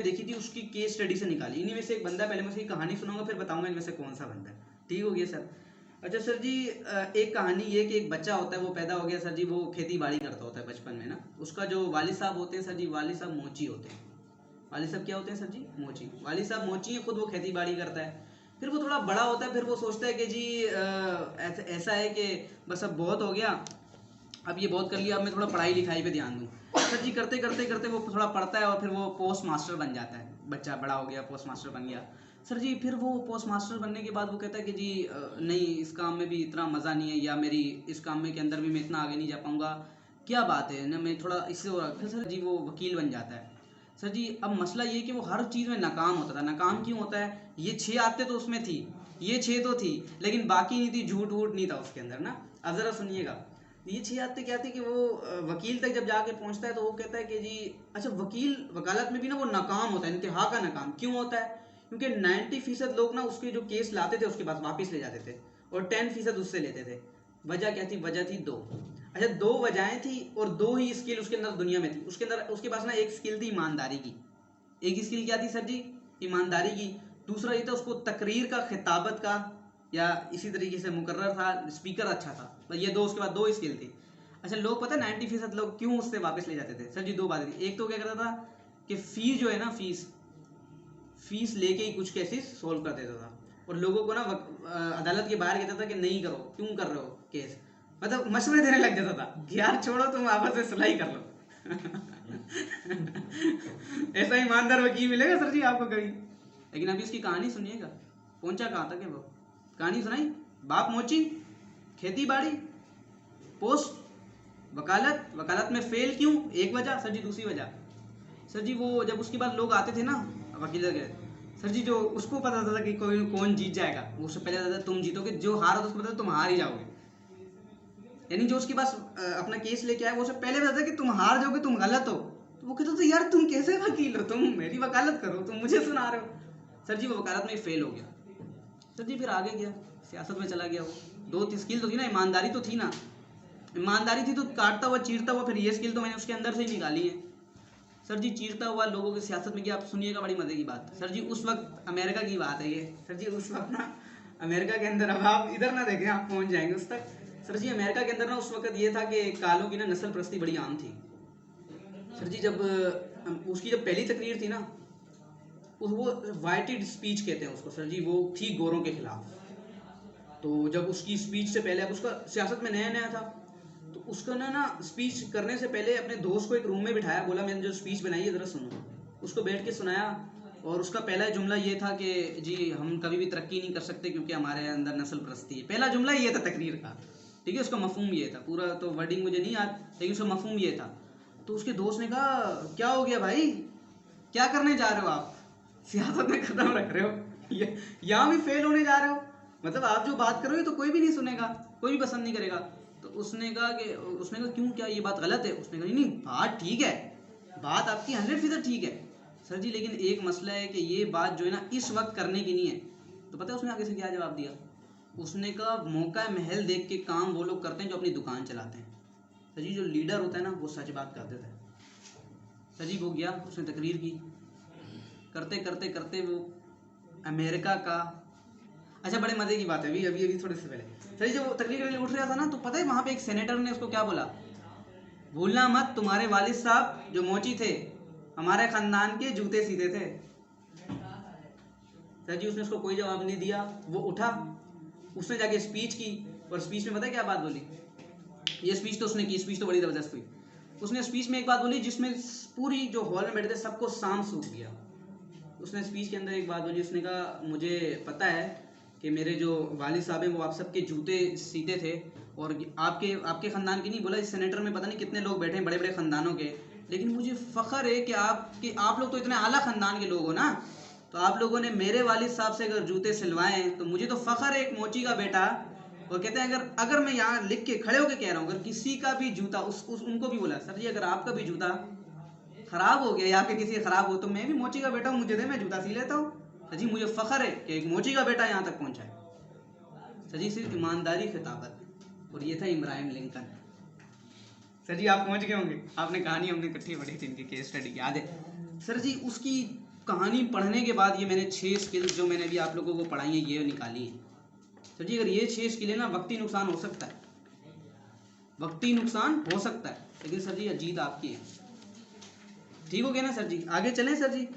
देखी थी उसकी केस स्टडी से निकाली। इन्हीं में से एक बंदा, पहले मैं उसकी कहानी सुनाऊंगा फिर बताऊंगा इनमें से कौन सा बंदा है। ठीक हो गया सर? अच्छा सर जी, एक कहानी ये कि एक बच्चा होता है, वो पैदा हो गया सर जी, वो खेती बाड़ी करता होता है बचपन में ना। उसका जो वालिद साहब होते हैं सर जी, वालिद साहब मोची होते हैं। वालिद साहब क्या होते हैं सर जी? मोची। वालिद साहब मोची है, खुद वो खेती बाड़ी करता है। फिर वो थोड़ा बड़ा होता है, फिर वो सोचता है कि जी ऐसा है कि बस अब बहुत हो गया, अब ये बहुत कर लिया, अब मैं थोड़ा पढ़ाई लिखाई पे ध्यान दूँ। सर जी करते करते करते वो थोड़ा पढ़ता है और फिर वो पोस्ट मास्टर बन जाता है। बच्चा बड़ा हो गया, पोस्ट मास्टर बन गया सर जी। फिर वो पोस्ट मास्टर बनने के बाद वो कहता है कि जी नहीं, इस काम में भी इतना मज़ा नहीं है, या मेरी इस काम में के अंदर भी मैं इतना आगे नहीं जा पाऊँगा, क्या बात है ना, मैं थोड़ा इससे हो रहा। फिर सर जी वो वकील बन जाता है सर जी। अब मसला ये कि वो हर चीज़ में नाकाम होता था। नाकाम क्यों होता है? ये 6 आते तो उसमें थी, ये 6 तो थी, लेकिन बाकी नहीं थी, झूठ वूठ नहीं था उसके अंदर ना। अब ज़रा सुनिएगा, ये 6 आते क्या थी कि वो वकील तक जब जाके पहुंचता है तो वो कहता है कि जी अच्छा, वकील वकालत में भी ना वो नाकाम होता है, इंतहा का नाकाम। क्यों होता है? क्योंकि 90% लोग ना उसके जो केस लाते थे उसके पास वापस ले जाते थे, और 10% उससे लेते थे। वजह क्या थी? वजह थी दो। अच्छा, दो वजहें थी और दो ही स्किल उसके अंदर दुनिया में थी। उसके अंदर उसके पास ना एक स्किल थी ईमानदारी की। एक स्किल क्या थी सर जी? ईमानदारी की। दूसरा ये था उसको तकरीर का, खिताबत का, या इसी तरीके से मुकर्रर था, स्पीकर अच्छा था। तो ये दो, उसके बाद दो स्किल थी। अच्छा, लोग पता है 90% लोग क्यों उससे वापस ले जाते थे सर जी? दो बातें थी। एक तो क्या करता था कि फीस जो है ना, फीस लेके ही कुछ केसेस सोल्व कर देता था, और लोगों को ना अदालत के बाहर कहता था कि नहीं करो, क्यों कर रहे हो केस, मतलब मशवरे देने लग जाता था कि यार छोड़ो, तुम आपस में सुलह कर लो। ऐसा ईमानदार वकील मिलेगा सर जी आपको कभी? लेकिन अभी इसकी कहानी सुनिएगा, पहुंचा कहाँ तक है वो। कहानी सुनाई, बाप मोची, खेती बाड़ी, पोस्ट, वकालत, वकालत में फेल क्यों, एक वजह सर जी। दूसरी वजह सर जी, वो जब उसके बाद लोग आते थे ना वकील के, सर जी जो उसको पता था कि कोई कौन जीत जाएगा, वो उससे पहले था तुम जीतोगे, जो हारा था उसको पता था तुम हार ही जाओगे। यानी जो उसके पास अपना केस लेके आया, वो उससे पहले पता था कि तुम हार जाओगे, तुम गलत हो। तो वो कहता था यार तुम कैसे वकील हो, तुम मेरी वकालत करो, तुम मुझे सुना रहे हो। सर जी वो वकालत में फेल हो गया सर जी। फिर आगे गया, सियासत में चला गया। वो दो स्किल तो थी ना, ईमानदारी तो थी ना, ईमानदारी थी तो काटता हुआ चीरता हुआ, फिर ये स्किल तो मैंने उसके अंदर से ही निकाली है सर जी। चीरता हुआ लोगों की सियासत में गया। आप सुनिएगा बड़ी मजे की बात सर जी। उस वक्त अमेरिका की बात है ये सर जी। उस वक्त ना अमेरिका के अंदर, अब आप इधर ना देखें, आप पहुंच जाएंगे उस तक सर जी। अमेरिका के अंदर ना उस वक्त ये था कि कालों की ना नस्ल परस्ती बड़ी आम थी सर जी। जब उसकी जब पहली तकरीर थी ना, वो वाइटेड स्पीच कहते हैं उसको सर जी, वो थी गोरों के खिलाफ। तो जब उसकी स्पीच से पहले, अब उसका सियासत में नया नया था, तो उसको ना स्पीच करने से पहले अपने दोस्त को एक रूम में बिठाया, बोला मैंने जो स्पीच बनाई है ज़रा सुनो। उसको बैठ के सुनाया, और उसका पहला जुमला ये था कि जी हम कभी भी तरक्की नहीं कर सकते क्योंकि हमारे अंदर नस्ल परस्ती है। पहला जुमला ये था तकरीर का, ठीक है। उसका मफहूम ये था, पूरा तो वर्डिंग मुझे नहीं याद, लेकिन उसका मफहूम ये था। तो उसके दोस्त ने कहा क्या हो गया भाई, क्या करने जा रहे हो आप, सियासत में कदम रख रहे हो, यहाँ भी फेल होने जा रहे हो, मतलब आप जो बात करोगे तो कोई भी नहीं सुनेगा, कोई भी पसंद नहीं करेगा। तो उसने कहा क्यों, क्या ये बात गलत है? उसने कहा नहीं नहीं, बात ठीक है, बात आपकी 100% ठीक है सर जी, लेकिन एक मसला है कि ये बात जो है ना इस वक्त करने की नहीं है। तो पता है उसने आगे से क्या जवाब दिया? उसने कहा मौका महल देख के काम वो लोग करते हैं जो अपनी दुकान चलाते हैं सर जी। जो लीडर होता है ना वो सच बात कर देता है सर जी। वो गया, उसने तकरीर की, करते करते करते वो अमेरिका का, अच्छा बड़े मजे की बात है, अभी अभी अभी थोड़े से पहले सर जी जब वो तकरीर करने उठ रहा था ना, तो पता है वहां पे एक सेनेटर ने उसको क्या बोला, भूलना मत तुम्हारे वालिद साहब जो मोची थे हमारे खानदान के जूते सीते थे सर जी। उसने उसको कोई जवाब नहीं दिया, वो उठा, उसने जाके स्पीच की, और स्पीच में पता है क्या बात बोली? ये स्पीच तो उसने की, स्पीच तो बड़ी ज़बरदस्त हुई। उसने स्पीच में एक बात बोली जिसमें पूरी जो हॉल में बैठे थे सबको सांप सूख गया। उसने स्पीच के अंदर एक बात बोली, उसने कहा मुझे पता है कि मेरे जो वालिद साहब हैं वो आप सबके जूते सीते थे, और आपके आपके ख़ानदान के नहीं, बोला इस सेनेटर में पता नहीं कितने लोग बैठे हैं बड़े बड़े ख़ानदानों के, लेकिन मुझे फ़ख्र है कि आप लोग तो इतने आला ख़ानदान के लोग हो ना, तो आप लोगों ने मेरे वालिद साहब से अगर जूते सिलवाए हैं तो मुझे तो फ़ख्र है एक मोची का बेटा। वो कहते हैं अगर अगर मैं यहाँ लिख के खड़े होकर कह रहा हूँ, अगर किसी का भी जूता उनको भी बोला सर जी, अगर आपका भी जूता खराब हो गया या फिर किसी का खराब हो तो मैं भी मोची का बेटा हूँ, मुझे दे, मैं जूता सी लेता हूँ सर जी। मुझे फ़ख्र है कि एक मोची का बेटा यहाँ तक पहुँचा है सर जी। सिर्फ ईमानदारी खिताबत, और ये था इब्राहिम लिंकन सर जी। आप पहुँच गए होंगे, आपने कहानी हमने इकट्ठी पढ़ी थी इनकी केस स्टडी, याद है सर जी। उसकी कहानी पढ़ने के बाद ये मैंने 6 स्किल्स जो मैंने भी आप लोगों को पढ़ाई है ये निकाली है सर जी। अगर ये 6 स्किल है ना, वक्ती नुकसान हो सकता है, वक्ती नुकसान हो सकता है, लेकिन सर जी जीत आपकी है। ठीक हो गया ना सर जी? आगे चलें सर जी।